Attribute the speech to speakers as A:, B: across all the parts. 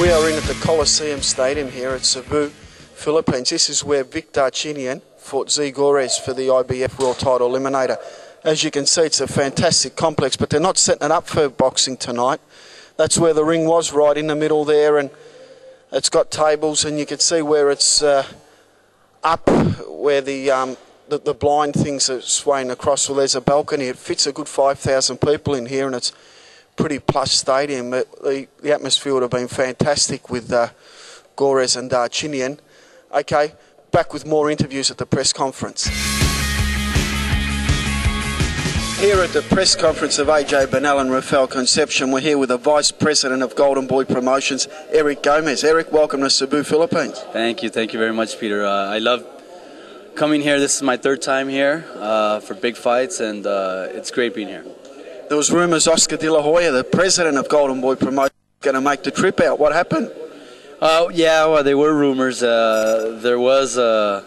A: We are in at the Coliseum Stadium here at Cebu, Philippines. This is where Vic Darchinyan fought Zigores for the IBF World Title Eliminator. As you can see, it's a fantastic complex, but they're not setting it up for boxing tonight. That's where the ring was, right in the middle there, and it's got tables, and you can see where it's up, where the blind things are swaying across. Well, there's a balcony. It fits a good 5,000 people in here, and it's pretty plush stadium. The atmosphere would have been fantastic with Gores and Darchinyan. Okay, back with more interviews at the press conference. Here at the press conference of AJ Bernal and Rafael Concepcion, we're here with the Vice President of Golden Boy Promotions, Eric Gomez. Eric, welcome to Cebu, Philippines.
B: Thank you very much, Peter. I love coming here. This is my third time here for big fights, and it's great being here.
A: There was rumours Oscar De La Hoya, the President of Golden Boy Promotions, going to make the trip out. What happened?
B: Yeah, well, there were rumors. There was a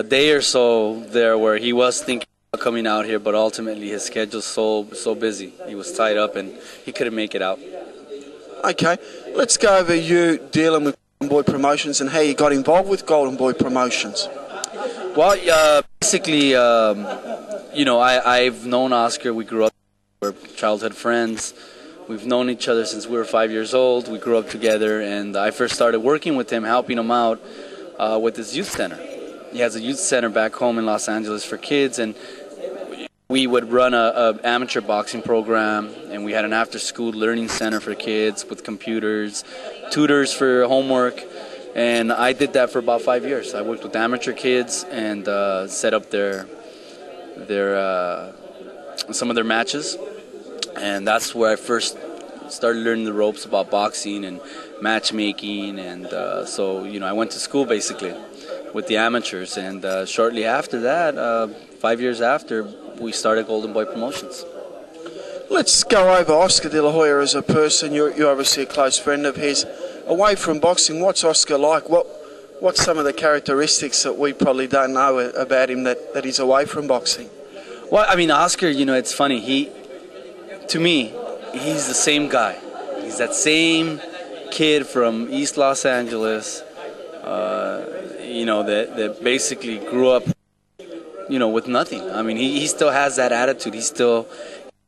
B: day or so there where he was thinking about coming out here, but ultimately his schedule's so busy. He was tied up and he couldn't make it out. Okay, let's go over you dealing with Golden Boy Promotions and how you got involved with Golden Boy Promotions. Well, basically, I've known Oscar. We grew up, we're childhood friends. We've known each other since we were 5 years old. We grew up together, and I first started working with him, helping him out with his youth center. He has a youth center back home in Los Angeles for kids, and we would run a amateur boxing program, and we had an after-school learning center for kids with computers, tutors for homework, and I did that for about 5 years. I worked with amateur kids and set up some of their matches. And that's where I first started learning the ropes about boxing and matchmaking, and so I went to school basically with the amateurs, and shortly after that, 5 years after, we started Golden Boy Promotions.
A: Let's go over Oscar De La Hoya as a person. You're obviously a close friend of his. Away from boxing, what's Oscar like? What's some of the characteristics that we probably don't know about him that he's away from boxing?
B: Well, I mean, Oscar, it's funny. To me, he's the same guy. He's that same kid from East Los Angeles, that basically grew up, with nothing. I mean, he still has that attitude. He's still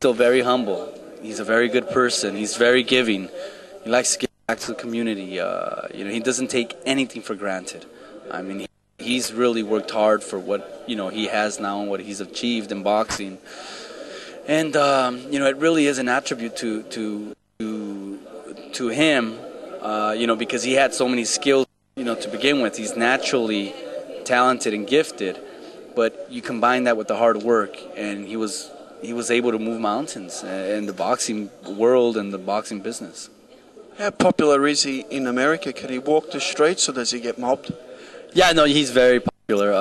B: very humble. He's a very good person. He's very giving. He likes to give back to the community. He doesn't take anything for granted. I mean, he's really worked hard for what, he has now and what he's achieved in boxing. And it really is an attribute to him, because he had so many skills, to begin with. He's naturally talented and gifted, but you combine that with the hard work, and he was able to move mountains in the boxing world and the boxing business.
A: How popular is he in America? Can he walk the streets, or does he get mobbed?
B: Yeah, no, he's very popular.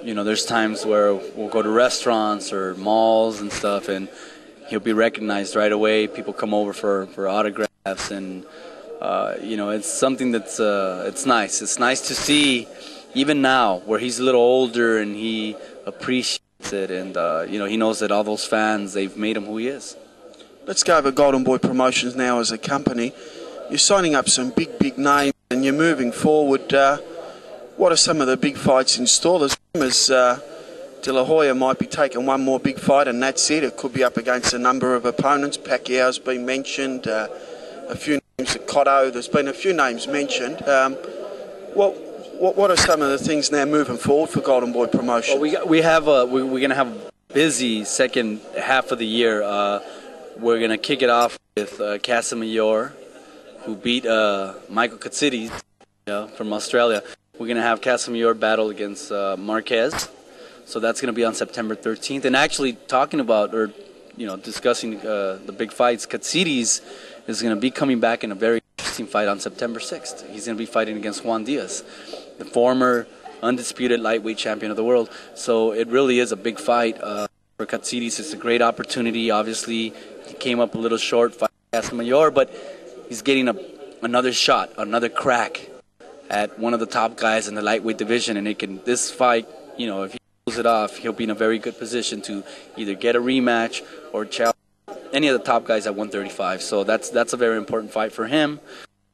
B: There's times where we'll go to restaurants or malls and stuff, and he'll be recognized right away. People come over for autographs, and it's something that's it's nice. It's nice to see, even now, where he's a little older and he appreciates it, and he knows that all those fans, they've made him who he is.
A: Let's go over Golden Boy Promotions now as a company. You're signing up some big names, and you're moving forward. What are some of the big fights in store? There's rumours De La Hoya might be taking one more big fight, and that's it. It could be up against a number of opponents. Pacquiao's been mentioned, a few names at Cotto. There's been a few names mentioned. What are some of the things now moving forward for Golden Boy Promotion?
B: Well, we're going to have a busy second half of the year. We're going to kick it off with Casamayor, who beat Michael Katsides from Australia. We're going to have Casamayor battle against Marquez. So that's going to be on September 13th. And actually talking about, discussing the big fights, Katsides is going to be coming back in a very interesting fight on September 6th. He's going to be fighting against Juan Diaz, the former undisputed lightweight champion of the world. So it really is a big fight for Katsides. It's a great opportunity. Obviously, he came up a little short fighting Casamayor, but he's getting another shot, another crack at one of the top guys in the lightweight division, and this fight, if he pulls it off, he'll be in a very good position to either get a rematch or challenge any of the top guys at 135. So that's a very important fight for him.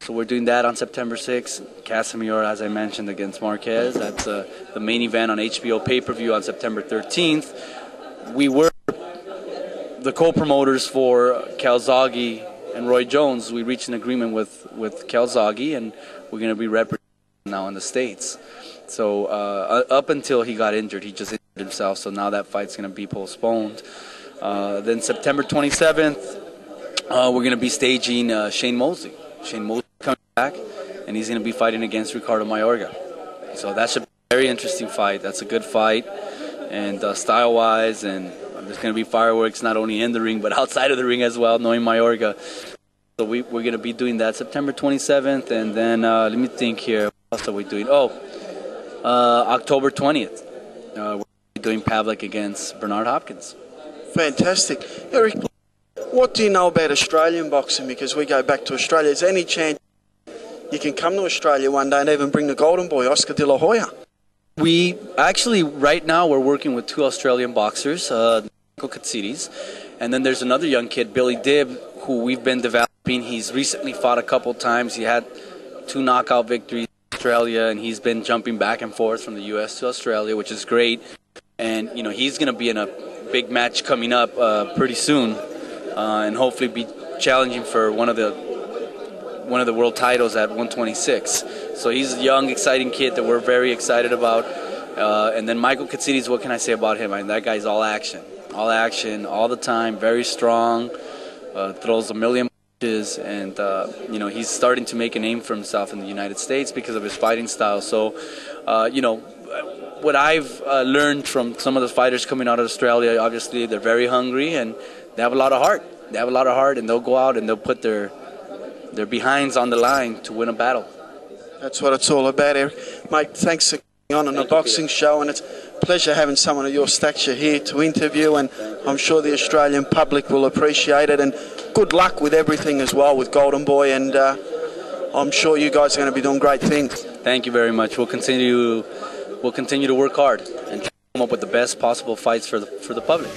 B: So we're doing that on September 6th. Casimir, as I mentioned, against Marquez. That's the main event on HBO pay-per-view on September 13th. We were the co-promoters for Calzaghe and Roy Jones. We reached an agreement with Calzaghe, and we're going to be representing now in the States. So up until he got injured, he just injured himself, so now that fight's going to be postponed. Then September 27th, we're going to be staging Shane Mosley. Shane Mosley coming back, and he's going to be fighting against Ricardo Mayorga. So that should be a very interesting fight. That's a good fight, and style-wise, and there's going to be fireworks not only in the ring but outside of the ring as well, knowing Mayorga. So we're going to be doing that September 27th, and then let me think here. What else are we doing? October 20th. We're doing Pavlik against Bernard Hopkins.
A: Fantastic. Eric, what do you know about Australian boxing? Because we go back to Australia. Is there any chance you can come to Australia one day and even bring the golden boy, Oscar De La Hoya?
B: We actually, right now, we're working with 2 Australian boxers, Michael Katsidis, and then there's another young kid, Billy Dibb, who we've been developing. He's recently fought a couple times. He had 2 knockout victories in Australia, and he's been jumping back and forth from the U.S. to Australia, which is great. And, you know, he's going to be in a big match coming up pretty soon, and hopefully be challenging for one of the world titles at 126. So he's a young, exciting kid that we're very excited about. And then Michael Katsidis, what can I say about him? I mean, that guy's all action, all the time, very strong, throws a million punches, and you know, he's starting to make a name for himself in the United States because of his fighting style. So, you know, what I've learned from some of the fighters coming out of Australia, obviously they're very hungry and they have a lot of heart. And they'll go out and they'll put their behinds on the line to win a battle.
A: That's what it's all about, Eric. Mate, thanks for coming on the boxing show, and it's a pleasure having someone of your stature here to interview, and I'm sure the Australian public will appreciate it, and good luck with everything as well with Golden Boy, and I'm sure you guys are going to be doing great things.
B: Thank you very much. We'll continue to work hard and come up with the best possible fights for the public.